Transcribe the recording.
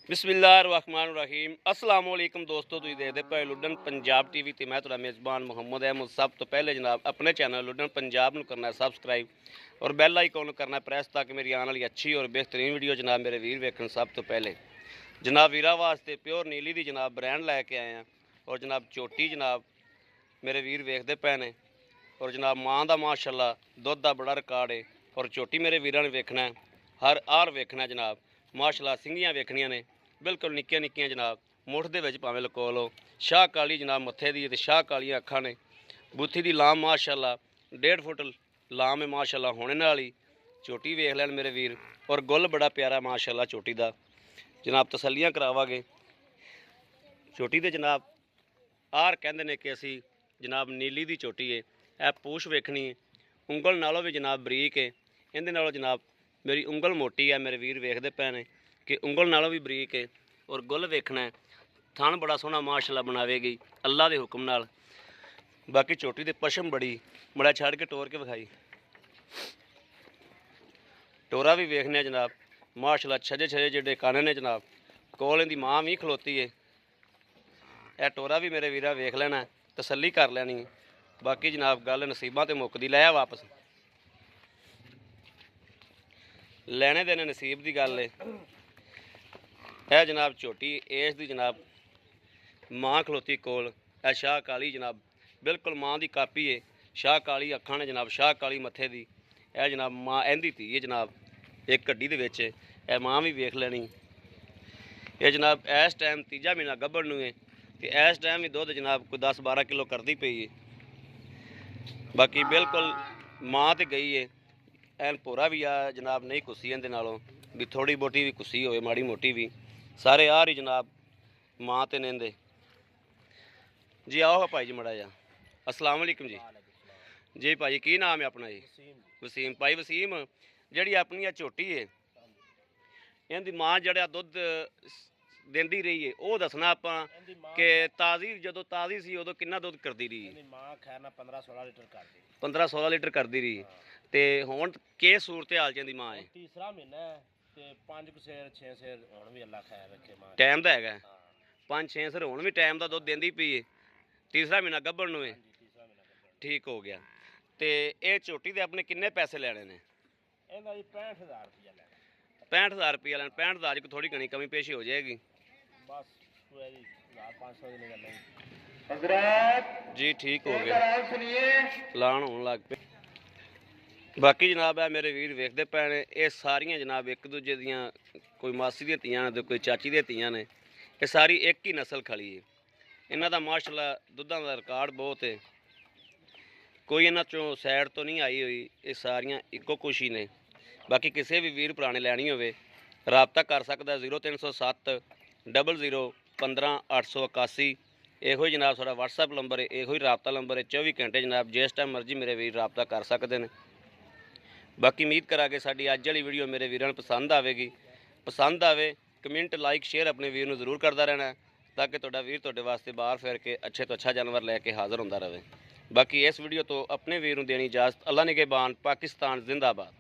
बिस्मिल्लाहिर्रहमानिर्रहीम अस्सलाम वालेकुम दोस्तों, तुसीं देखदे पए लुडन पंजाब टीवी ते मैं तुहाडा मेज़बान मुहम्मद अहमद। सब तो पहले जनाब अपने चैनल लुडन पंजाब नूं करना सब्सक्राइब और बैल आइकन नूं करना प्रेस ताकि मेरी आने वाली अच्छी और बेहतरीन वीडियो जनाब मेरे वीर वेखण सब तो पहले। जनाब वीरा वास्ते प्योर नीली दी जनाब ब्रांड लैके आए हैं और जनाब चोटी जनाब मेरे वीर वेखदे पे ने और जनाब माँ का माशाल्लाह दुध का बड़ा रिकॉर्ड है और चोटी मेरे वीरां ने वेखना है, हर आर वेखना जनाब माशाल्लाह। सिंगियां वेखनियां ने बिल्कुल निक्कियां निक्कियां जनाब, मुठ दे विच भावें लको लो। शाह काली जनाब मत्थे दी ते शाह कालियां अखां ने, बूथी दी लाम माशाल्लाह 1.5 फुट लाम है माशाल्लाह होने वाली। चोटी वेख लैन मेरे वीर और गुल बड़ा प्यारा माशाल्लाह चोटी दा। जनाब तसल्लियां करावांगे चोटी दे जनाब आर कहंदे ने कि असी जनाब नीली दी चोटी है। यह पूछ वेखनी है, उंगल नालों भी जनाब बरीक है, इहदे नालों जनाब मेरी उंगल मोटी है। मेरे वीर वेखदे पे ने कि उंगल नालों भी बरीक है और गुल वेखना है। थान बड़ा सोहना माशाल्लाह बनावेगी अल्लाह के हुक्म नाल। बाकी चोटी दे पशम बड़ी बड़ा छड़ के टोर के विखाई, टोरा भी वेखने जनाब माशाल्लाह छजे छजे जिहड़े काने ने जनाब। कोल इहदी माँ भी खलोती है। यह टोरा भी मेरे वीरा वेख लेना, तसल्ली कर लैनी। बाकी जनाब गल नसीबां ते मुकदी, लै वापस लैने देने नसीब की गल है। यह जनाब झोटी एस दी जनाब माँ खलोती कोल। यह शाह काली जनाब बिल्कुल माँ की कापी है। शाह काली अखां ने जनाब, शाह काली मत्थे दी। यह जनाब माँ एंदी धी है जनाब एक गड्डी दे विच। यह माँ भी वेख लैनी। यह जनाब इस टाइम तीजा महीना गब्बड़ नूं है ते इस टाइम ही दुध जनाब कोई 10-12 किलो करती पई है। बाकी बिल्कुल माँ तो गई है, एन भोरा भी आ जनाब नहीं कुसी इहदे नालों भी, थोड़ी बोटी भी कुसी होवे माड़ी मोटी भी, सारे आ रही जनाब माँ ते नेंदे जी। आओ भाई जी मड़ा जा। अस्सलाम वालेकुम जी। जी भाई की नाम है अपना जी? वसीम। भाई वसीम जिहड़ी अपनी आ झोटी है इहदी माँ जिहड़ा दुध देंदी रही है वो दसना आपां कि ताज़ी जदों ताज़ी सी उदों किन्ना दुध करदी रही? माँ खैर ना 15-16 लीटर करदी। 15-16 लीटर करदी रही ते हुण के सूरत हाल च माँ है? तीसरा महीना है ते 5 सेर 6 सेर हुण भी अल्लाह खैर रखे माँ। टाइम दा हैगा 5-6 सेर हुण भी टाइम दा दुध देंदी पई है। तीसरा महीना गब्बड़ नूं है। ठीक हो गया। ते ये झोटी दे अपने किन्ने पैसे लैने ने? ਇਹਦਾ ਜੀ 65000 ਰੁਪਇਆ ਲੈਣਾ। 65000 रुपया लेना। 65000 की थोड़ी घनी कमी पेशी हो जाएगी बस पूरी 1500 ਦੀ ਗੱਲ ਹੈ जी। ठीक हो गया, चलान होने लग पे। बाकी जनाब है मेरे वीर वेखते पे ने, ये सारियां जनाब एक दूजे दियां कोई मासी दी धीआं ने, कोई चाची दी धीआं ने। ये सारी एक ही नस्ल खड़ी है। इन्हां दा माशाल्लाह दुधां दा रिकॉर्ड बहुत है, कोई इन्हां चों सैड तो नहीं आई हुई। ये सारियां इक्को कुछ ही ने। बाकी किसी भी वीर भरा ने लैनी होवे राबता कर सकता 0307 00 15 881। ਇਹੋ ਹੀ जनाब साडा WhatsApp नंबर है, ਇਹੋ ही राबता नंबर है। 24 घंटे जनाब जिस टाइम मर्जी मेरे वीर राबता कर सकते हैं। बाकी उम्मीद करा कि साडी अज वाली वीडियो मेरे वीरों पसंद आएगी। पसंद आवे कमेंट लाइक शेयर अपने वीर नूं जरूर करता रहना ताकि तुहाडा वीर तुहाडे वास्ते बाहर फिर के अच्छे तो अच्छा जानवर लैके हाज़र होंदा रहे। बाकी इस वीडियो तो अपने वीर नूं देनी इजाज़त। अल्लाह निगहबान। पाकिस्तान जिंदाबाद।